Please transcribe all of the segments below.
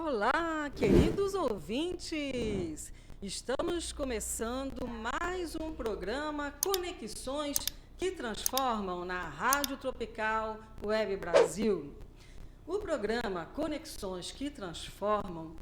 Olá, queridos ouvintes! Estamos começando mais um programa Conexões que Transformam na Rádio Tropical Web Brasil. O programa Conexões que Transformam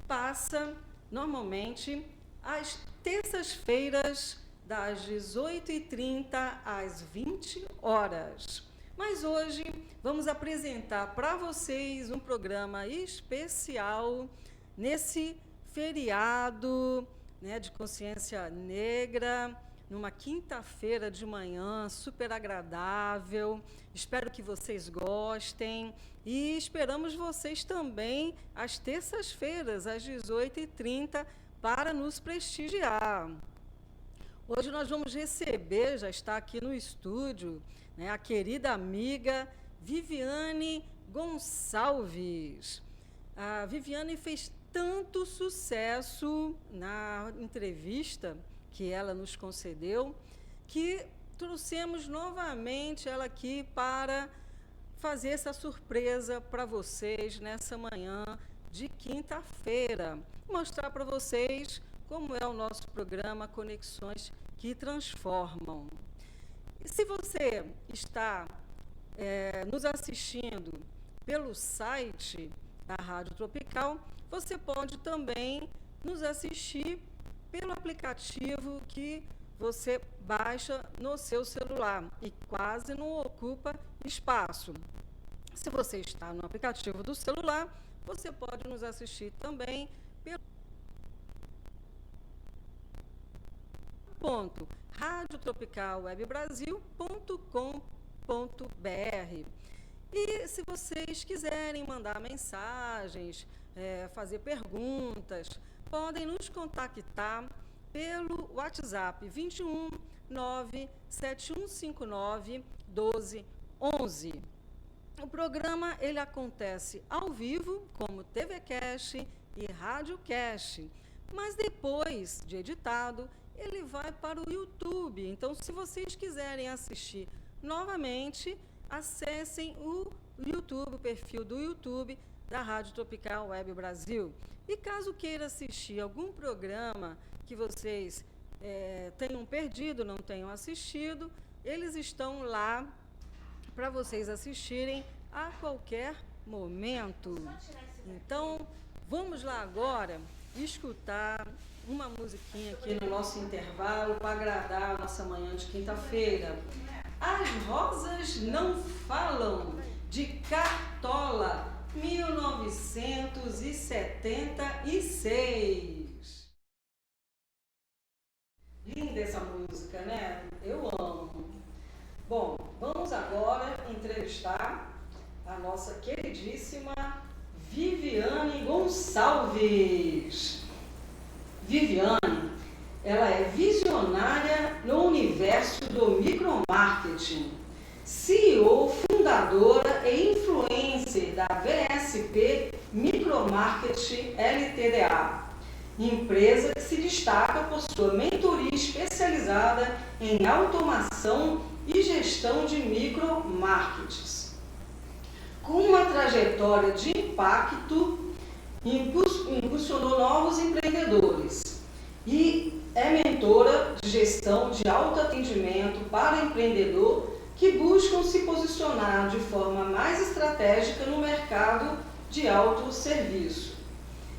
passa normalmente às terças-feiras, das 18h30 às 20 horas. Mas hoje vamos apresentar para vocês um programa especial nesse feriado, né, de consciência negra, numa quinta-feira de manhã, super agradável. Espero que vocês gostem e esperamos vocês também às terças-feiras, às 18h30, para nos prestigiar. Hoje nós vamos receber, já está aqui no estúdio, né, a querida amiga Viviane Gonçalves. A Viviane fez tanto sucesso na entrevista que ela nos concedeu, que trouxemos novamente ela aqui para fazer essa surpresa para vocês nessa manhã de quinta-feira. Mostrar para vocês como é o nosso programa Conexões que Transformam. E se você está nos assistindo pelo site da Rádio Tropical, você pode também nos assistir pelo aplicativo que você baixa no seu celular e quase não ocupa espaço. Se você está no aplicativo do celular, você pode nos assistir também pelo radiotropicalwebbrasil.com.br. E se vocês quiserem mandar mensagens, fazer perguntas, podem nos contactar pelo WhatsApp 21 97159 1211. O programa ele acontece ao vivo, como TV Cast e Rádio Cast, mas depois de editado, ele vai para o YouTube. Então, se vocês quiserem assistir novamente, acessem o YouTube, o perfil do YouTube da Rádio Tropical Web Brasil. E caso queira assistir algum programa que vocês tenham perdido, não tenham assistido, eles estão lá para vocês assistirem a qualquer momento. Então, vamos lá agora escutar uma musiquinha aqui no nosso intervalo para agradar a nossa manhã de quinta-feira. As Rosas Não Falam, de Cartola, 1976. Linda essa música, né? Eu amo. Bom, vamos agora entrevistar a nossa queridíssima Viviane Gonçalves. Viviane, ela é visionária no universo do micromarketing, CEO, fundadora e influencer da VSP Micromarketing Ltda, empresa que se destaca por sua mentoria especializada em automação e gestão de micromarkets. Com uma trajetória de impacto, impulsionou novos empreendedores e é mentora de gestão de autoatendimento para empreendedor que buscam se posicionar de forma mais estratégica no mercado de autosserviço.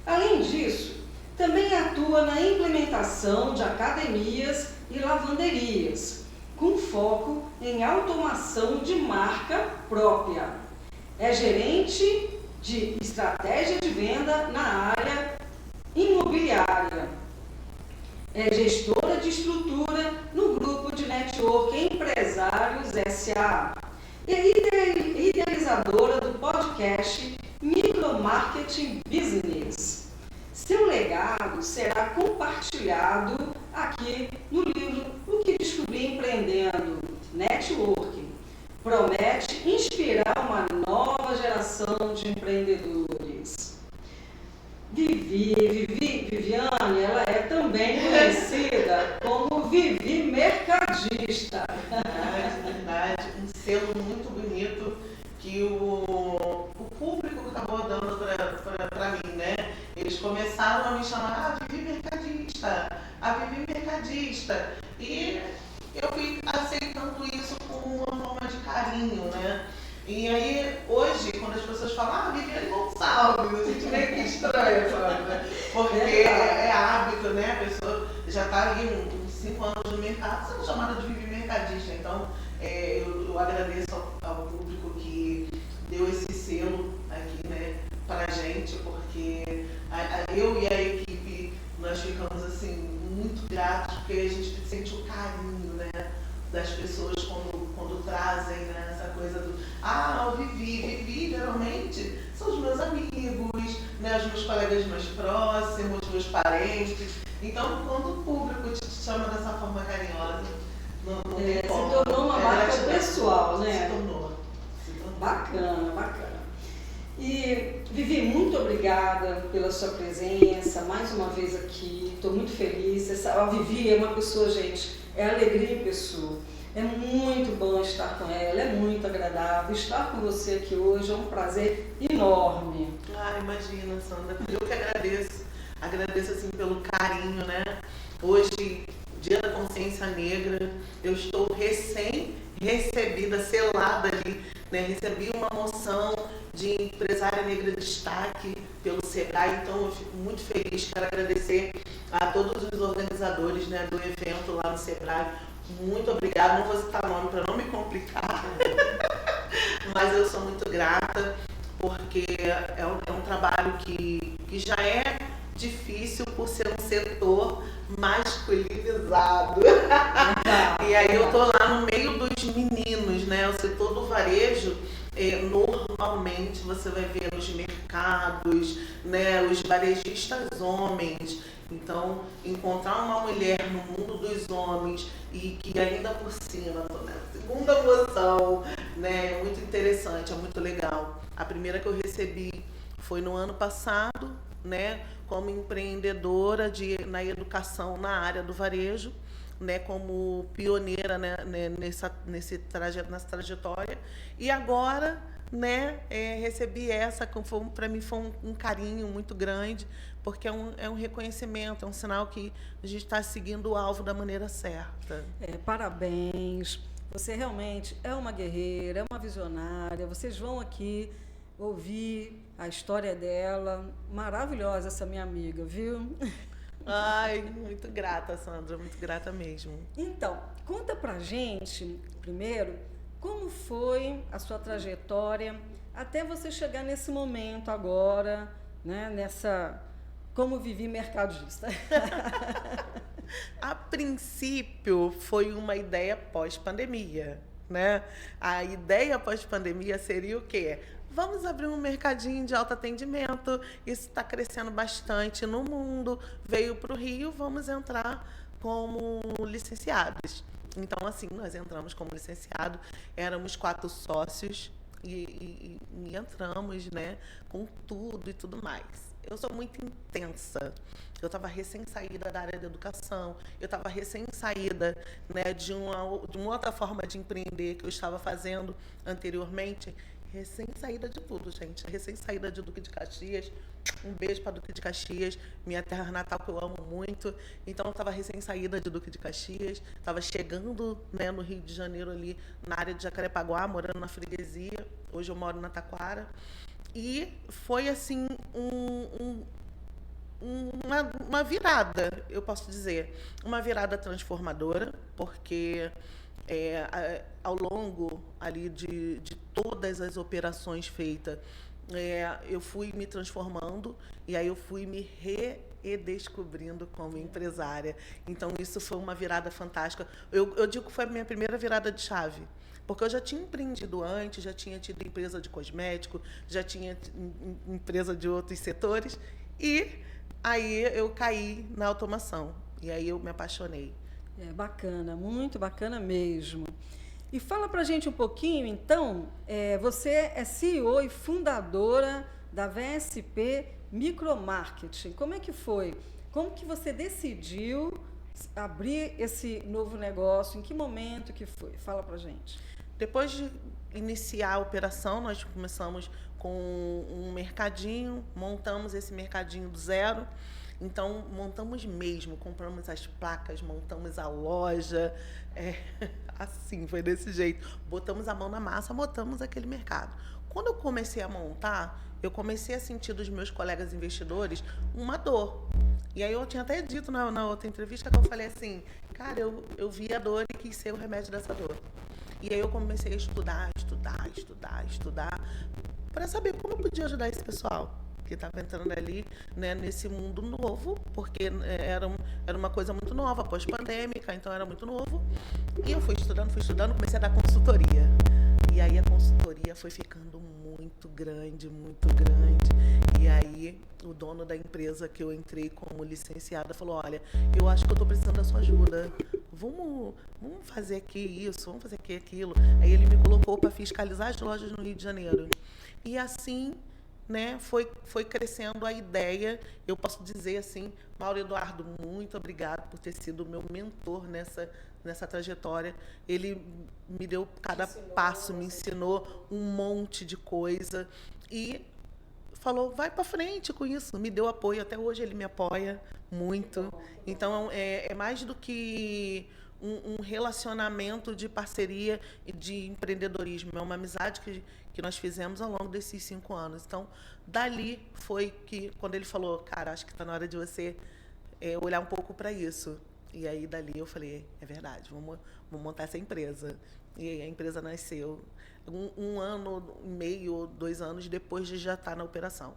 Além disso, também atua na implementação de academias e lavanderias, com foco em automação de marca própria. É gerente de estratégia de venda na área imobiliária. É gestora de estrutura no grupo de network Empresários S.A. E idealizadora do podcast Micromarketing Business. Seu legado será compartilhado aqui no livro O que Descobri Empreendendo, Networking. Promete inspirar uma nova geração de empreendedores. Viviane, ela é também conhecida como Vivi Mercadista. Verdade, um selo muito bonito que o público acabou dando para mim, né? começaram a me chamar, Vivi Mercadista, a Vivi Mercadista. E eu fui aceitando isso como uma forma de carinho, né? E aí, hoje, quando as pessoas falam, Viviane Gonçalves, eu sinto meio que estranho, sabe? Né? Porque é hábito, né? A pessoa já está ali uns 5 anos no mercado, sendo chamada de Vivi Mercadista. Então, eu agradeço ao público que deu esse selo aqui, né, pra gente, porque eu e a equipe, nós ficamos, assim, muito gratos, porque a gente sente o carinho, né, das pessoas quando trazem, né, essa coisa do o Vivi geralmente são os meus amigos, né, os meus colegas mais próximos, meus parentes. Então, quando o público te chama dessa forma carinhosa, não tem como. Se tornou uma marca pessoal, né? Se tornou. Bacana. E, Vivi, muito obrigada pela sua presença, mais uma vez aqui, estou muito feliz. A Vivi é uma pessoa, gente, é alegria em pessoa. É muito bom estar com ela, é muito agradável. Estar com você aqui hoje é um prazer enorme. Imagina, Sandra, eu que agradeço. Agradeço, assim, pelo carinho, né? Hoje, Dia da Consciência Negra, eu estou recém-recebida, selada ali, né? Recebi uma moção de empresária negra de destaque pelo Sebrae, então eu fico muito feliz. Quero agradecer a todos os organizadores, né, do evento lá no Sebrae. Muito obrigada, não vou citar nome para não me complicar, mas eu sou muito grata, porque é um trabalho que já é difícil por ser um setor masculinizado. E aí eu tô lá no meio dos meninos, né? O setor do varejo, normalmente você vai ver nos mercados, né, os varejistas homens. Então, encontrar uma mulher no mundo dos homens e que ainda por cima, né, segunda moção, né, é muito interessante, é muito legal. A primeira que eu recebi foi no ano passado, né, como empreendedora na educação na área do varejo, né, como pioneira, né, nessa trajetória. E agora, né, recebi essa, para mim foi um carinho muito grande, porque é um reconhecimento, é um sinal que a gente está seguindo o alvo da maneira certa. Parabéns, você realmente é uma guerreira, é uma visionária, vocês vão aqui ouvir a história dela, maravilhosa essa minha amiga, viu? Muito grata, Sandra, muito grata mesmo. Então, conta pra gente, primeiro, como foi a sua trajetória até você chegar nesse momento agora, né, como Vivi Mercadista. A princípio, foi uma ideia pós-pandemia, né? A ideia pós-pandemia seria o quê? Vamos abrir um mercadinho de autoatendimento, isso está crescendo bastante no mundo, veio para o Rio, vamos entrar como licenciados. Então, assim, nós entramos como licenciado, éramos 4 sócios e entramos, né, com tudo e tudo mais. Eu sou muito intensa. Eu estava recém-saída da área da educação, eu estava recém-saída, né, de uma outra forma de empreender que eu estava fazendo anteriormente. Recém-saída de tudo, gente. Recém-saída de Duque de Caxias. Um beijo para Duque de Caxias, minha terra natal que eu amo muito. Então, eu estava recém-saída de Duque de Caxias, estava chegando, né, no Rio de Janeiro, ali na área de Jacarepaguá, morando na freguesia. Hoje eu moro na Taquara. E foi, assim, uma virada, eu posso dizer. Uma virada transformadora, porque ao longo ali de todas as operações feitas, eu fui me transformando e aí eu fui me redescobrindo como empresária. Então, isso foi uma virada fantástica. Eu digo que foi a minha primeira virada de chave, porque eu já tinha empreendido antes, já tinha tido empresa de cosmético, já tinha empresa de outros setores, e aí eu caí na automação, e aí eu me apaixonei. Bacana, muito bacana mesmo. E fala pra gente um pouquinho, então, você é CEO e fundadora da VSP Micromarketing. Como é que foi? Como que você decidiu abrir esse novo negócio? Em que momento que foi? Fala pra gente. Depois iniciar a operação, nós começamos com um mercadinho, montamos esse mercadinho do zero. Então, montamos mesmo, compramos as placas, montamos a loja, assim, foi desse jeito. Botamos a mão na massa, montamos aquele mercado. Quando eu comecei a montar, eu comecei a sentir dos meus colegas investidores uma dor. E aí eu tinha até dito na outra entrevista que eu falei assim, cara, eu vi a dor e quis ser o remédio dessa dor. E aí eu comecei a estudar, para saber como eu podia ajudar esse pessoal que estava entrando ali, né, nesse mundo novo, porque era uma coisa muito nova, pós-pandêmica, então era muito novo. E eu fui estudando, comecei a dar consultoria. E aí a consultoria foi ficando muito grande, muito grande. E aí o dono da empresa que eu entrei como licenciada falou, olha, eu acho que eu estou precisando da sua ajuda. Vamos fazer aqui isso, vamos fazer aqui aquilo. Aí ele me colocou para fiscalizar as lojas no Rio de Janeiro. E assim, né, foi crescendo a ideia. Eu posso dizer assim, Mauro Eduardo, muito obrigado por ter sido meu mentor nessa trajetória. Ele me deu cada passo, me ensinou um monte de coisa e falou, vai para frente com isso. Me deu apoio, até hoje ele me apoia muito. Então, é mais do que um relacionamento de parceria e de empreendedorismo. É uma amizade que nós fizemos ao longo desses 5 anos. Então, dali foi que, quando ele falou, cara, acho que está na hora de você olhar um pouco para isso. E aí, dali, eu falei, é verdade, vamos montar essa empresa. E aí, a empresa nasceu 1 ano e meio, 2 anos depois de já estar na operação.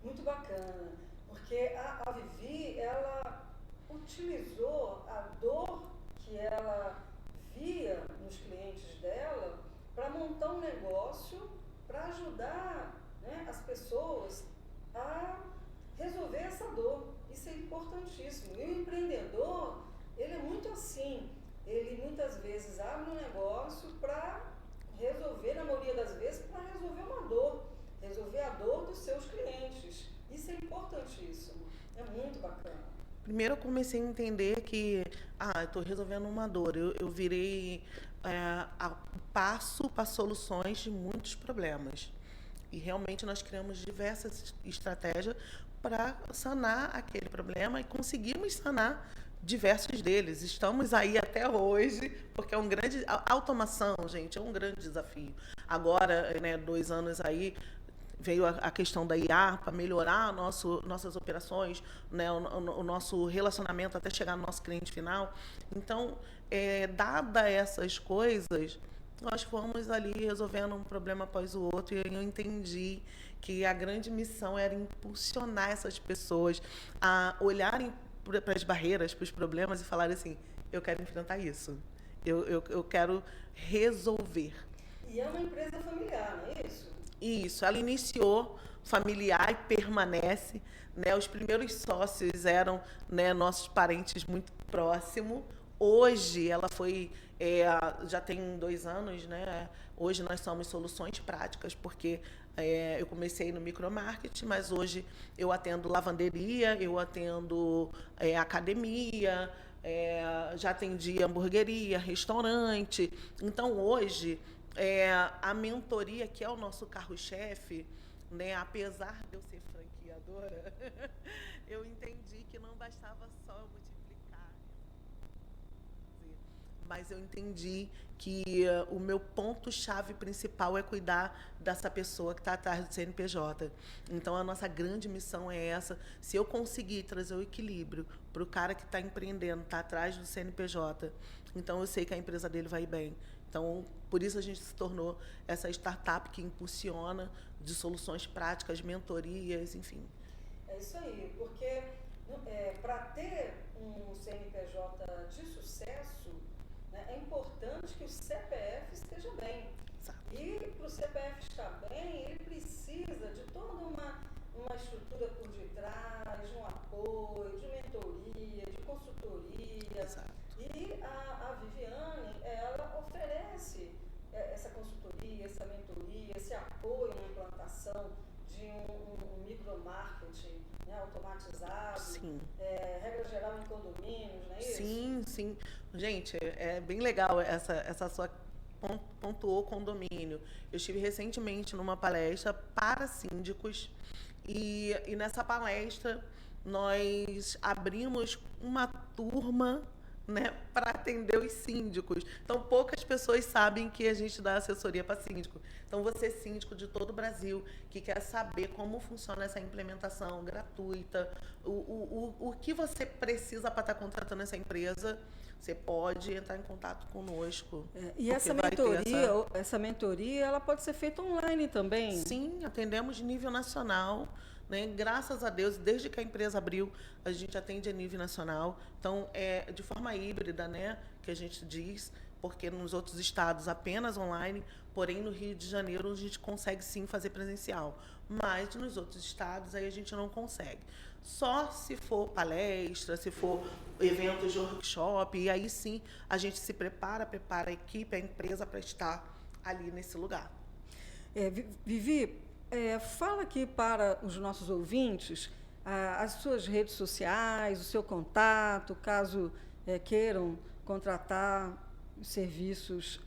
Muito bacana, porque a Vivi, ela utilizou a dor que ela via nos clientes dela para montar um negócio para ajudar, né, as pessoas a resolver essa dor. Isso é importantíssimo. E o empreendedor, ele é muito assim. Ele muitas vezes abre um negócio para resolver, na maioria das vezes, para resolver uma dor. Resolver a dor dos seus clientes. Isso é importantíssimo. É muito bacana. Primeiro eu comecei a entender que, eu estou resolvendo uma dor. Eu virei passo para soluções de muitos problemas. E realmente nós criamos diversas estratégias para sanar aquele problema e conseguimos sanar diversos deles. Estamos aí até hoje, porque é um grande... A automação, gente, é um grande desafio. Agora, né, 2 anos aí, veio a questão da IA para melhorar nossas operações, né, o nosso relacionamento até chegar no nosso cliente final. Então, dada essas coisas, nós fomos ali resolvendo um problema após o outro e eu entendi que a grande missão era impulsionar essas pessoas a olharem para as barreiras, para os problemas e falarem assim, eu quero enfrentar isso, eu quero resolver. E é uma empresa familiar, não é isso? Isso, ela iniciou familiar e permanece, né? Os primeiros sócios eram, né, nossos parentes muito próximos. Hoje ela foi, já tem 2 anos, né? Hoje nós somos Soluções Práticas, porque eu comecei no micromarketing, mas hoje eu atendo lavanderia, eu atendo academia, já atendi hamburgueria, restaurante. Então hoje a mentoria, que é o nosso carro-chefe, né, apesar de eu ser franqueadora, eu entendi que não bastava só eu multiplicar, mas eu entendi que o meu ponto-chave principal é cuidar dessa pessoa que está atrás do CNPJ. Então, a nossa grande missão é essa. Se eu conseguir trazer o equilíbrio para o cara que está empreendendo, está atrás do CNPJ, então eu sei que a empresa dele vai bem. Então, por isso a gente se tornou essa startup que impulsiona de soluções práticas, mentorias, enfim. É isso aí, porque para ter um CNPJ de sucesso, né, é importante que o CPF esteja bem. Exato. E para o CPF estar bem, ele precisa de toda uma estrutura por detrás, de um apoio, de mentoria, de consultoria. Exato. E a Viviane, ela oferece essa consultoria, essa mentoria, esse apoio na implantação de um micromarketing, né, automatizado. Sim. Regra geral em condomínios, não é isso? Sim, sim. Gente, é bem legal essa sua pontuou condomínio. Eu estive recentemente numa palestra para síndicos e nessa palestra nós abrimos uma turma, né, para atender os síndicos. Então, poucas pessoas sabem que a gente dá assessoria para síndico. Então, você síndico de todo o Brasil que quer saber como funciona essa implementação gratuita, o que você precisa para estar contratando essa empresa, você pode entrar em contato conosco. E essa mentoria, ela pode ser feita online também? Sim, atendemos de nível nacional. Né? Graças a Deus, desde que a empresa abriu, a gente atende a nível nacional. Então, é de forma híbrida, né, que a gente diz, porque nos outros estados apenas online, porém no Rio de Janeiro a gente consegue sim fazer presencial. Mas nos outros estados aí a gente não consegue. Só se for palestra, se for eventos de workshop, e aí sim a gente se prepara a equipe, a empresa para estar ali nesse lugar. Vivi, fala aqui para os nossos ouvintes as suas redes sociais, o seu contato, caso queiram contratar serviços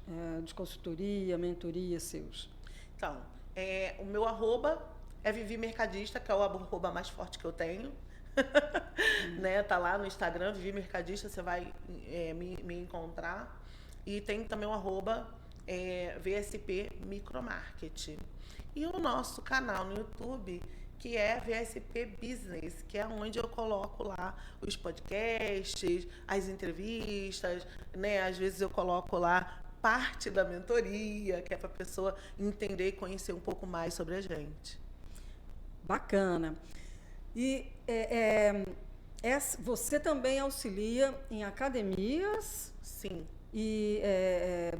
de consultoria, mentoria seus. Então, o meu arroba é Vivi Mercadista, que é o arroba mais forte que eu tenho. Né? Tá lá no Instagram, Vivi Mercadista, você vai me encontrar. E tem também o arroba VSP Micromarket. E o nosso canal no YouTube, que é VSP Business, que é onde eu coloco lá os podcasts, as entrevistas, né? Às vezes eu coloco lá parte da mentoria, que é para a pessoa entender e conhecer um pouco mais sobre a gente. Bacana. E você também auxilia em academias? Sim. E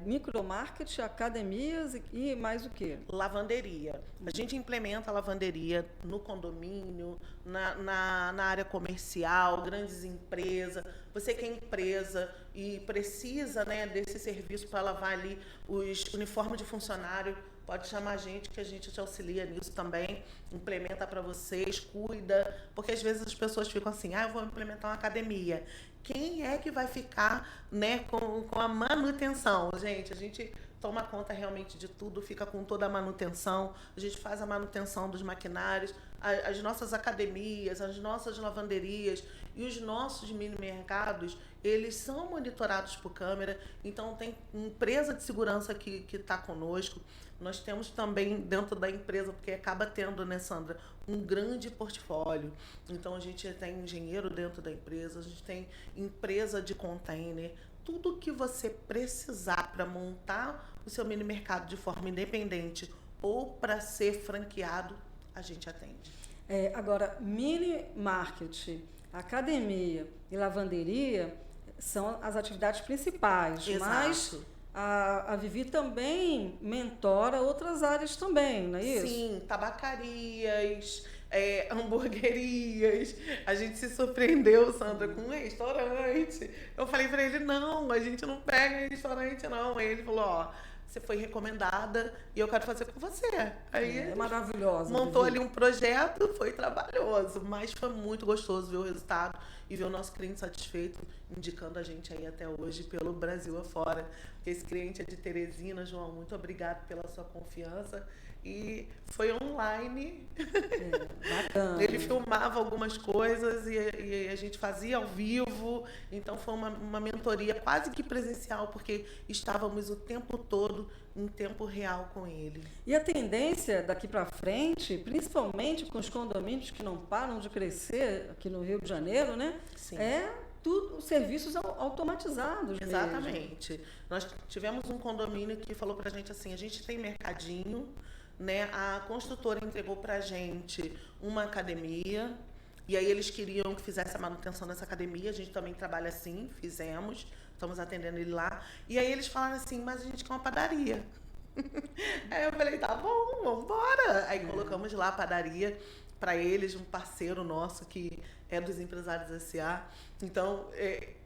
micromarket, academias e mais o quê? Lavanderia. A gente implementa a lavanderia no condomínio, na área comercial, grandes empresas. Você que é empresa e precisa, né, desse serviço para lavar ali os uniformes de funcionário, pode chamar a gente que a gente te auxilia nisso também, implementa para vocês, cuida, porque às vezes as pessoas ficam assim, eu vou implementar uma academia. Quem é que vai ficar, né, com a manutenção? Gente, a gente toma conta realmente de tudo, fica com toda a manutenção, a gente faz a manutenção dos maquinários, as nossas academias, as nossas lavanderias e os nossos mini-mercados, eles são monitorados por câmera, então tem empresa de segurança que está conosco. Nós temos também dentro da empresa, porque acaba tendo, né, Sandra, um grande portfólio. Então, a gente tem engenheiro dentro da empresa, a gente tem empresa de container, tudo que você precisar para montar o seu mini mercado de forma independente ou para ser franqueado, a gente atende. Agora, mini market, academia e lavanderia são as atividades principais. Exato. Mas a Vivi também mentora outras áreas também, não é isso? Sim, tabacarias, hamburguerias. A gente se surpreendeu, Sandra, com um restaurante. Eu falei para ele, não, a gente não pega restaurante, não. Aí ele falou, você foi recomendada e eu quero fazer com você. Aí é maravilhosa. Montou ali um projeto, foi trabalhoso, mas foi muito gostoso ver o resultado e ver o nosso cliente satisfeito, indicando a gente aí até hoje pelo Brasil afora. Esse cliente é de Teresina, João, muito obrigado pela sua confiança. E foi online. Bacana. Ele filmava algumas coisas e a gente fazia ao vivo. Então foi uma mentoria quase que presencial, porque estávamos o tempo todo em tempo real com ele. E a tendência daqui para frente, principalmente com os condomínios que não param de crescer aqui no Rio de Janeiro, né? Sim. Tudo serviços automatizados. Exatamente. Mesmo. Nós tivemos um condomínio que falou para a gente assim, a gente tem mercadinho, né? A construtora entregou para a gente uma academia, e aí eles queriam que fizesse a manutenção dessa academia, a gente também trabalha assim, fizemos, estamos atendendo ele lá, e aí eles falaram assim, mas a gente quer uma padaria. Aí eu falei, tá bom, vamos embora. Aí colocamos lá a padaria para eles, um parceiro nosso que é dos Empresários S.A. Então,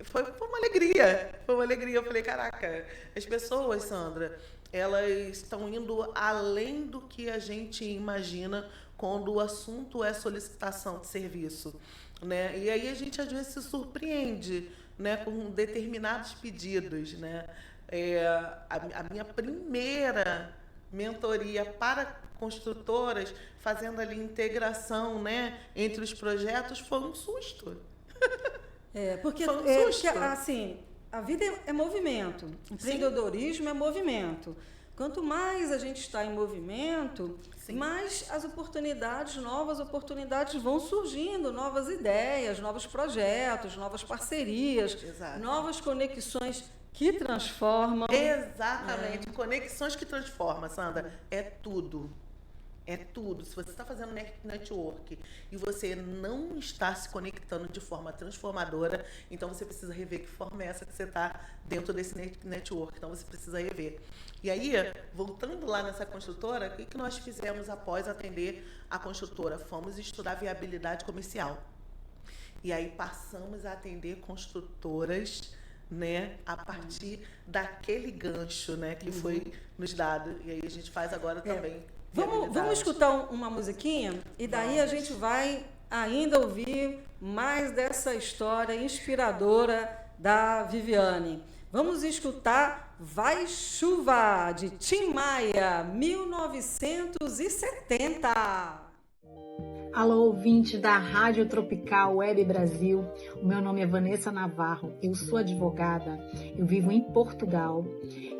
foi uma alegria, Eu falei, caraca, as pessoas, Sandra, elas estão indo além do que a gente imagina quando o assunto é solicitação de serviço, né? E aí a gente às vezes se surpreende, né, com determinados pedidos, né? A minha primeira mentoria para construtoras, fazendo ali integração, né, entre os projetos, foi um susto. Porque Foi um susto. assim, a vida é movimento, empreendedorismo é movimento. Quanto mais a gente está em movimento, mais as oportunidades, novas oportunidades vão surgindo, novas ideias, novos projetos, novas parcerias, novas conexões que transformam. Exatamente, conexões que transformam, Sandra, é tudo. É tudo. Se você está fazendo network e você não está se conectando de forma transformadora, então você precisa rever que forma é essa que você está dentro desse network. Então você precisa rever. E aí, voltando lá nessa construtora, o que nós fizemos após atender a construtora? Fomos estudar viabilidade comercial. E aí passamos a atender construtoras, né, a partir daquele gancho, né, que foi nos dado. E aí a gente faz agora também. Vamos escutar uma musiquinha e daí a gente vai ainda ouvir mais dessa história inspiradora da Viviane. Vamos escutar Vai Chuva, de Tim Maia, 1970. Alô, ouvinte da Rádio Tropical Web Brasil. O meu nome é Vanessa Navarro, eu sou advogada, eu vivo em Portugal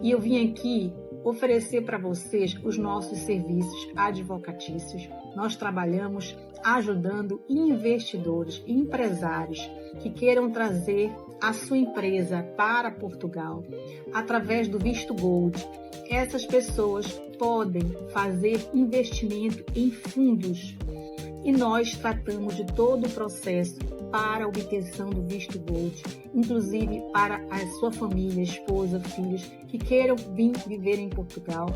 e eu vim aqui oferecer para vocês os nossos serviços advocatícios. Nós trabalhamos ajudando investidores e empresários que queiram trazer a sua empresa para Portugal através do Visto Gold. Essas pessoas podem fazer investimento em fundos e nós tratamos de todo o processo para a obtenção do Visto Gold, inclusive para a sua família, esposa, filhos que queiram vir viver em Portugal,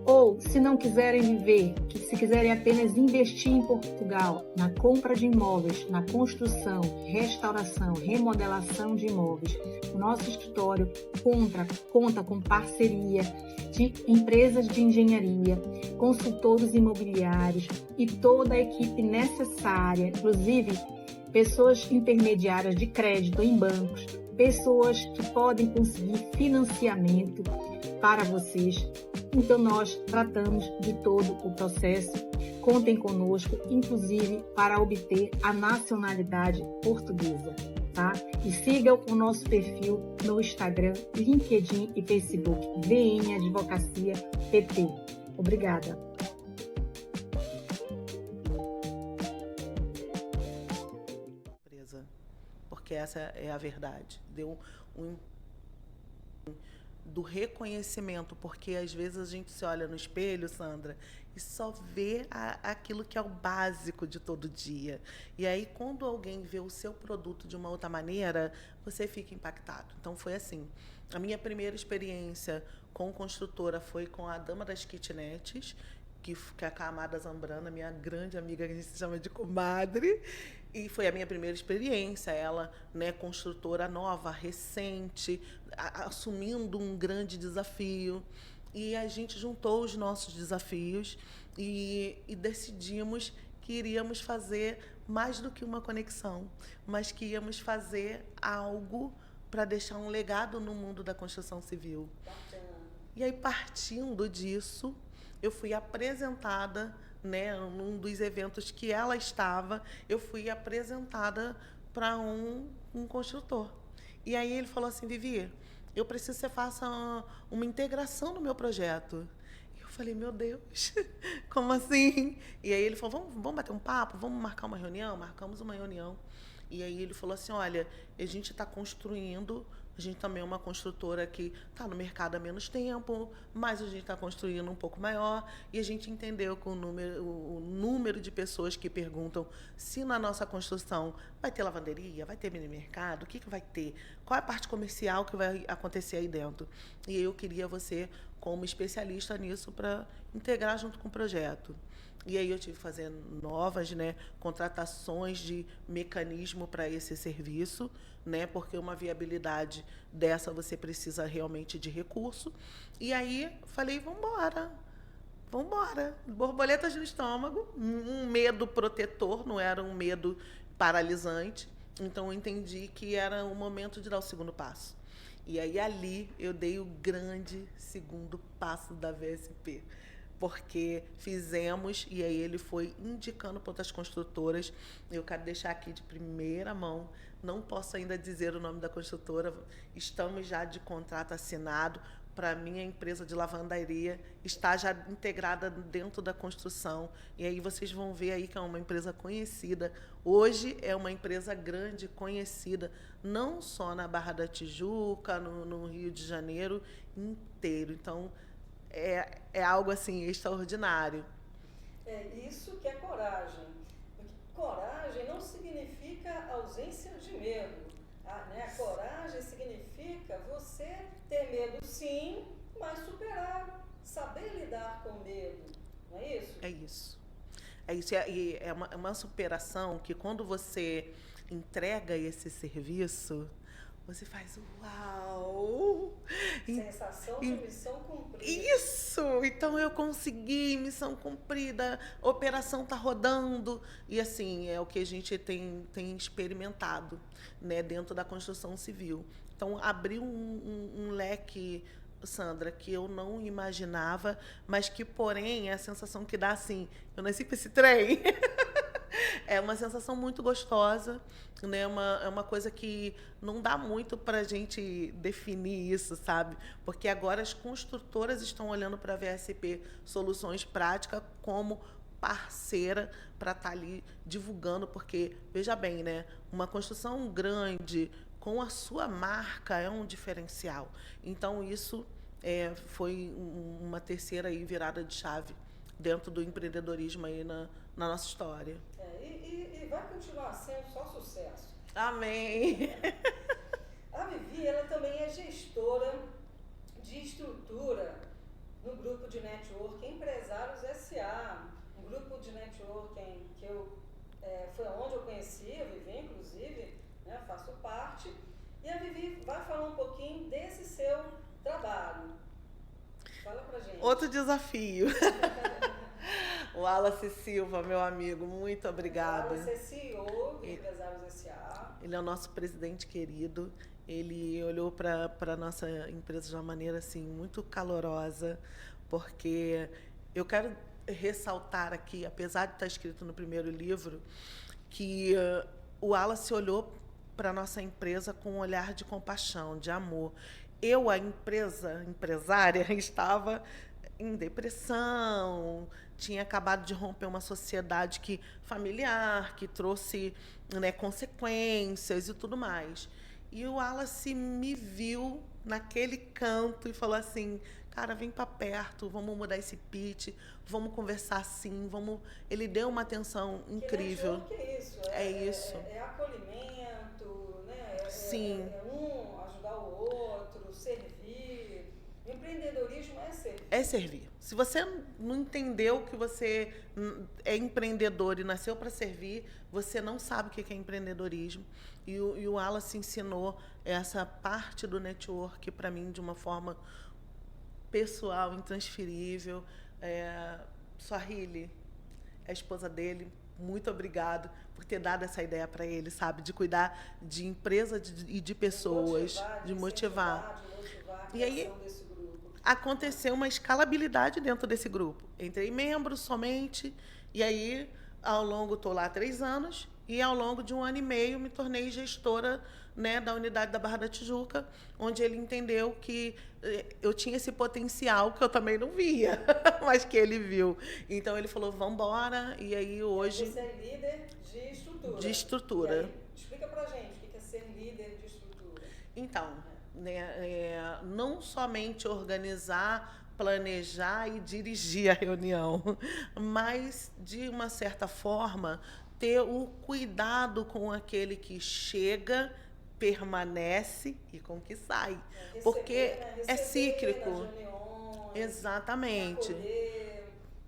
ou se não quiserem viver, que se quiserem apenas investir em Portugal, na compra de imóveis, na construção, restauração, remodelação de imóveis. O nosso escritório conta com parceria de empresas de engenharia, consultores imobiliários e toda a equipe necessária, inclusive pessoas intermediárias de crédito em bancos, pessoas que podem conseguir financiamento para vocês. Então nós tratamos de todo o processo. Contem conosco, inclusive para obter a nacionalidade portuguesa, tá? E sigam o nosso perfil no Instagram, LinkedIn e Facebook, VN Advocacia PT. Obrigada. Porque essa é a verdade. Deu do reconhecimento, porque às vezes a gente se olha no espelho, Sandra, e só vê aquilo que é o básico de todo dia. E aí, quando alguém vê o seu produto de uma outra maneira, você fica impactado. Então, foi assim. A minha primeira experiência com construtora foi com a Dama das Kitnets, que é a Amada Zambrana, minha grande amiga, que a gente se chama de comadre. E foi a minha primeira experiência, ela, né, construtora nova, recente, assumindo um grande desafio. E a gente juntou os nossos desafios e decidimos que iríamos fazer mais do que uma conexão, mas que íamos fazer algo para deixar um legado no mundo da construção civil. Bacana. E aí, partindo disso, eu fui apresentada, né, num dos eventos que ela estava, eu fui apresentada para um construtor. E aí ele falou assim: Vivi, eu preciso que você faça uma integração no meu projeto. E eu falei: meu Deus, como assim? E aí ele falou: vamos bater um papo, vamos marcar uma reunião? Marcamos uma reunião. E aí ele falou assim: olha, a gente está construindo, a gente também é uma construtora que está no mercado há menos tempo, mas a gente está construindo um pouco maior, e a gente entendeu que o número de pessoas que perguntam se na nossa construção vai ter lavanderia, vai ter mini mercado, o que vai ter, qual é a parte comercial que vai acontecer aí dentro. E eu queria você como especialista nisso para integrar junto com o projeto. E aí eu tive que fazer novas, né, contratações de mecanismo para esse serviço, né, porque uma viabilidade dessa você precisa realmente de recurso. E aí falei: vamos embora. Borboletas no estômago, um medo protetor, não era um medo paralisante. Então eu entendi que era o momento de dar o segundo passo. E aí, ali, eu dei o grande segundo passo da VSP. Porque fizemos, e aí ele foi indicando para outras construtoras. Eu quero deixar aqui de primeira mão, não posso ainda dizer o nome da construtora, estamos já de contrato assinado para a minha empresa de lavandaria, está já integrada dentro da construção. E aí vocês vão ver aí que é uma empresa conhecida. Hoje é uma empresa grande, conhecida, não só na Barra da Tijuca, no Rio de Janeiro inteiro. Então, é algo assim extraordinário. É isso que é coragem. Porque coragem não significa ausência de medo. A coragem significa você ter medo, sim, mas superar, saber lidar com medo. Não é isso? É isso. É isso. E é uma superação que, quando você entrega esse serviço, você faz uau! Sensação de missão cumprida. Isso! Então eu consegui, missão cumprida, a operação está rodando. E assim, é o que a gente tem experimentado, né, dentro da construção civil. Então, abriu um leque, Sandra, que eu não imaginava, mas que, porém, é a sensação que dá assim, eu nasci para esse trem. É uma sensação muito gostosa, né? É uma coisa que não dá muito para a gente definir isso, sabe? Porque agora as construtoras estão olhando para a VSP Soluções Práticas como parceira para estar ali divulgando, porque, veja bem, né? Uma construção grande com a sua marca é um diferencial. Então, isso foi uma terceira aí virada de chave dentro do empreendedorismo aí na nossa história. E vai continuar sendo só sucesso. Amém! A Vivi, ela também é gestora de estrutura no grupo de networking Empresários S.A., um grupo de networking que foi onde eu conheci a Vivi, inclusive, né, faço parte. E a Vivi vai falar um pouquinho desse seu trabalho. Fala pra gente. Outro desafio. O Wallace Silva, meu amigo, muito obrigada. O Wallace é CEO do Empresários S.A. Ele é o nosso presidente querido. Ele olhou para a nossa empresa de uma maneira assim, muito calorosa, porque eu quero ressaltar aqui, apesar de estar escrito no primeiro livro, que o Wallace olhou para a nossa empresa com um olhar de compaixão, de amor. Eu, a empresária, estava em depressão, tinha acabado de romper uma sociedade familiar, que trouxe, né, consequências e tudo mais. E o Wallace me viu naquele canto e falou assim, cara, vem para perto, vamos mudar esse pitch, vamos conversar assim, vamos... Ele deu uma atenção incrível. Que é isso? Isso. É acolhimento, né? Sim. Um ajudar o outro, servir. Empreendedorismo é servir. É servir. Se você não entendeu que você é empreendedor e nasceu para servir, você não sabe o que é empreendedorismo. E o Wallace ensinou essa parte do network para mim de uma forma pessoal, intransferível. Swahili, a esposa dele, muito obrigado por ter dado essa ideia para ele, sabe? De cuidar de empresa e de pessoas, de motivar. E aí aconteceu uma escalabilidade dentro desse grupo. Entrei membro somente, e aí, ao longo, estou lá há 3 anos, e ao longo de 1 ano e meio me tornei gestora, né, da unidade da Barra da Tijuca, onde ele entendeu que eu tinha esse potencial que eu também não via, mas que ele viu. Então ele falou, vamos embora, e aí hoje... Você é líder de estrutura. De estrutura. E aí, explica pra gente o que é ser líder de estrutura. Então, né, não somente organizar, planejar e dirigir a reunião, mas, de uma certa forma, ter o cuidado com aquele que chega, permanece e com que sai. Porque é cíclico. Exatamente.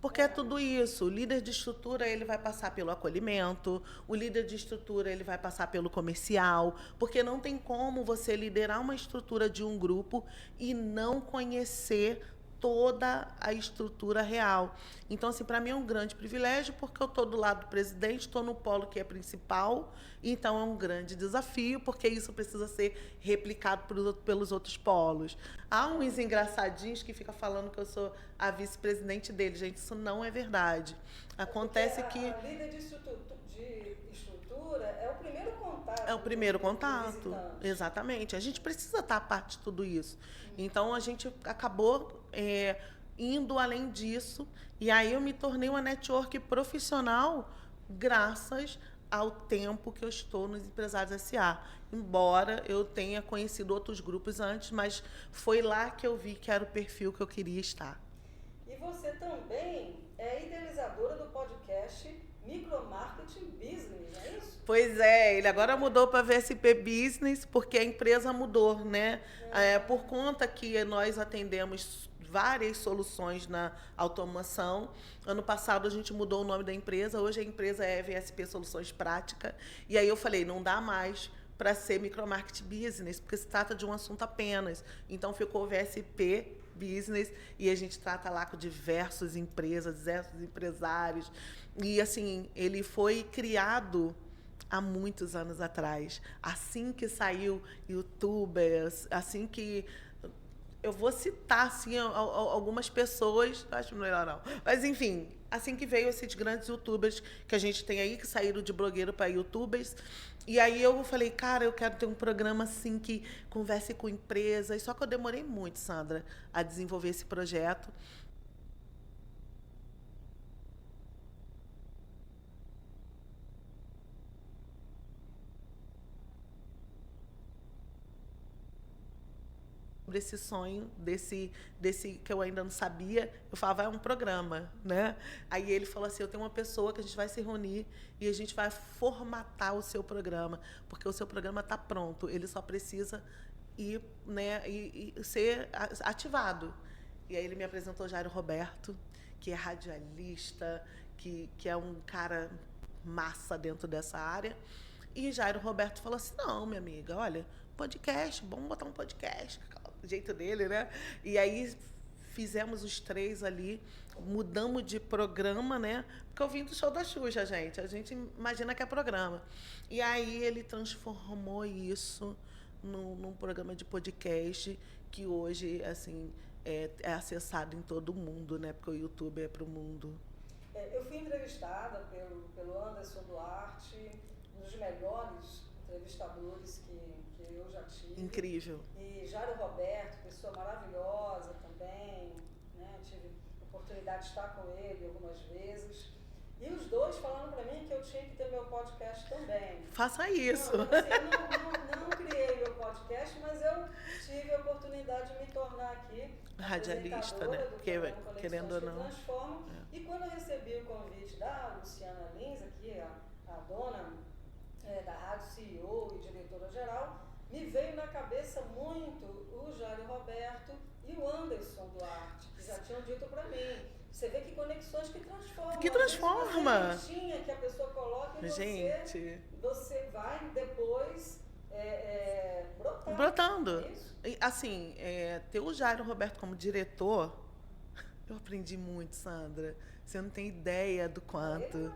Porque é tudo isso. O líder de estrutura, ele vai passar pelo acolhimento, o líder de estrutura, ele vai passar pelo comercial, porque não tem como você liderar uma estrutura de um grupo e não conhecer toda a estrutura real. Então, assim, para mim é um grande privilégio, porque eu estou do lado do presidente, estou no polo que é principal, então é um grande desafio, porque isso precisa ser replicado pelos outros polos. Há uns engraçadinhos que ficam falando que eu sou a vice-presidente dele. Gente, isso não é verdade. Acontece que... A líder de estrutura é o primeiro contato. É o primeiro contato, exatamente. A gente precisa estar a parte de tudo isso. Então, a gente acabou indo além disso. E aí, eu me tornei uma network profissional graças ao tempo que eu estou nos Empresários S.A. Embora eu tenha conhecido outros grupos antes, mas foi lá que eu vi que era o perfil que eu queria estar. E você também é idealizadora do podcast Micromarketing Business, é isso? Pois é, ele agora mudou para VSP Business, porque a empresa mudou, né? Por conta que nós atendemos várias soluções na automação. Ano passado a gente mudou o nome da empresa, hoje a empresa é VSP Soluções Prática. E aí eu falei, não dá mais para ser Micromarketing Business, porque se trata de um assunto apenas. Então ficou VSP Business e a gente trata lá com diversas empresas, diversos empresários. E assim, ele foi criado há muitos anos atrás. Assim que saiu YouTubers, assim que... Eu vou citar, assim, algumas pessoas, acho melhor não. Mas, enfim, assim que veio esses grandes youtubers que a gente tem aí, que saíram de blogueiro para youtubers. E aí eu falei, cara, eu quero ter um programa assim que converse com empresas. Só que eu demorei muito, Sandra, a desenvolver esse projeto. Esse sonho, desse que eu ainda não sabia, eu falava, é um programa, né? Aí ele falou assim, eu tenho uma pessoa que a gente vai se reunir e a gente vai formatar o seu programa, porque o seu programa está pronto, ele só precisa ir, né, e ser ativado. E aí ele me apresentou Jairo Roberto, que é radialista, que é um cara massa dentro dessa área. E Jairo Roberto falou assim, não, minha amiga, olha, podcast, vamos botar um podcast, do jeito dele, né? E aí fizemos os três ali, mudamos de programa, né? Porque eu vim do show da Xuxa, gente. A gente imagina que é programa. E aí ele transformou isso num programa de podcast que hoje, assim, é acessado em todo o mundo, né? Porque o YouTube é para o mundo. Eu fui entrevistada pelo Anderson Duarte, um dos melhores entrevistadores que eu já tive. Incrível. E Jairo Roberto, pessoa maravilhosa também, né? Tive a oportunidade de estar com ele algumas vezes. E os dois falando para mim que eu tinha que ter meu podcast também. Faça isso. Não, assim, não criei meu podcast, mas eu tive a oportunidade de me tornar aqui radialista, né? Porque, querendo ou não. E quando eu recebi o convite da Luciana Lins, aqui, a dona da rádio, CEO e diretora-geral, me veio na cabeça muito o Jairo Roberto e o Anderson Duarte, que já tinham dito para mim. Você vê que conexões que transformam. Que transforma. Que a pessoa coloca e você vai depois brotando. Isso? Assim, ter o Jairo Roberto como diretor, eu aprendi muito, Sandra. Você não tem ideia do quanto.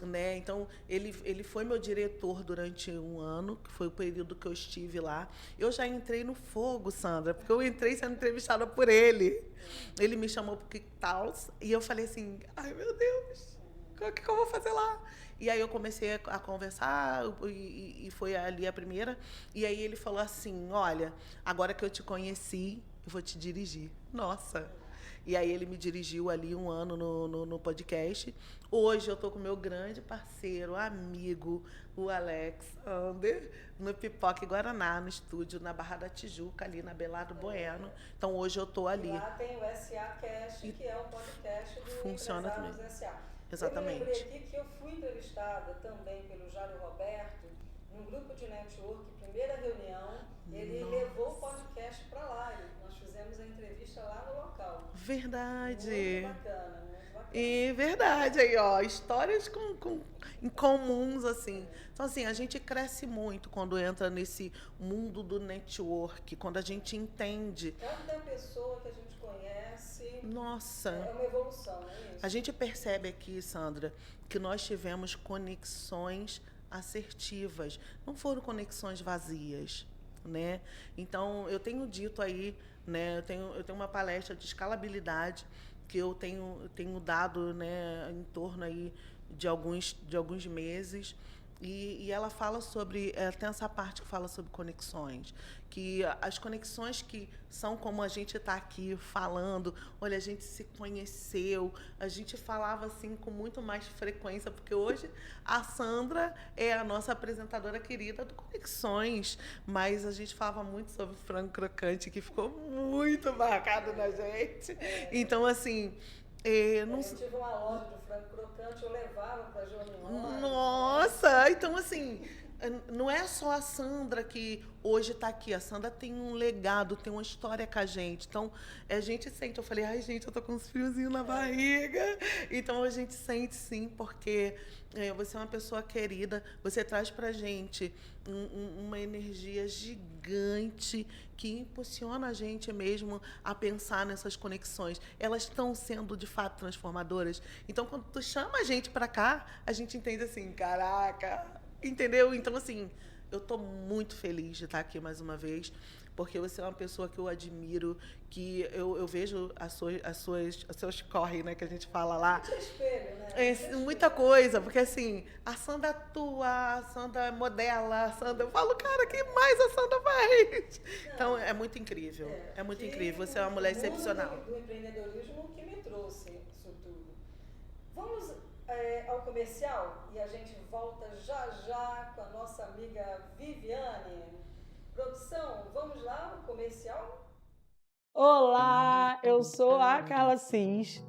Né? Então, ele foi meu diretor durante um ano, que foi o período que eu estive lá. Eu já entrei no fogo, Sandra, porque eu entrei sendo entrevistada por ele. Ele me chamou para o Que Tals, e eu falei assim, ai, meu Deus, o que eu vou fazer lá? E aí eu comecei a conversar, e foi ali a primeira. E aí ele falou assim, olha, agora que eu te conheci, eu vou te dirigir. Nossa! E aí ele me dirigiu ali um ano no podcast. Hoje eu estou com o meu grande parceiro, amigo, o Alexander, no Pipoca e Guaraná, no estúdio, na Barra da Tijuca, ali na Belardo Bueno. Então hoje eu estou ali. Lá tem o SA Cast, que é o podcast do Funciona também. SA. Exatamente. Eu me lembrei aqui que eu fui entrevistada também pelo Jairo Roberto, num grupo de network, primeira reunião, ele levou o podcast para lá. Nós fizemos a entrevista lá no local. Verdade. Muito bacana, muito bacana. E verdade, aí, ó, histórias em comuns, assim. Então, assim, a gente cresce muito quando entra nesse mundo do network, quando a gente entende. Cada pessoa que a gente conhece. Nossa! É uma evolução, não é isso? A gente percebe aqui, Sandra, que nós tivemos conexões assertivas, não foram conexões vazias, né? Então, eu tenho dito aí, né, eu tenho uma palestra de escalabilidade que eu tenho dado, né, em torno aí de alguns meses, e ela fala sobre, tem essa parte que fala sobre conexões, que as conexões que são como a gente está aqui falando, olha, a gente se conheceu, a gente falava assim com muito mais frequência, porque hoje a Sandra é a nossa apresentadora querida do Conexões, mas a gente falava muito sobre frango crocante, que ficou muito marcado na gente. Então, assim... Eu tive uma loja de frango crocante, eu levava para Joanione. Nossa! Então, assim, não é só a Sandra que hoje está aqui. A Sandra tem um legado, tem uma história com a gente. Então, a gente sente. Eu falei, ai, gente, eu tô com uns friozinhos na barriga. Então, a gente sente, sim, porque você é uma pessoa querida. Você traz pra gente uma energia gigante que impulsiona a gente mesmo a pensar nessas conexões. Elas estão sendo, de fato, transformadoras. Então, quando tu chama a gente para cá, a gente entende assim, caraca, entendeu? Então, assim, eu estou muito feliz de estar aqui mais uma vez, porque você é uma pessoa que eu admiro, que eu vejo os seus corre, né, que a gente fala lá. Muito espelho, né? Muita coisa, porque assim, a Sandra atua, a Sandra modela, a Sandra... Eu falo, cara, o que mais a Sandra faz? Então, é muito incrível. É muito incrível. Você é uma mulher excepcional. Do empreendedorismo que me trouxe isso tudo. Vamos ao comercial e a gente volta já com a nossa amiga Viviane. Produção, vamos lá no comercial? Olá, eu sou a Carla Cis.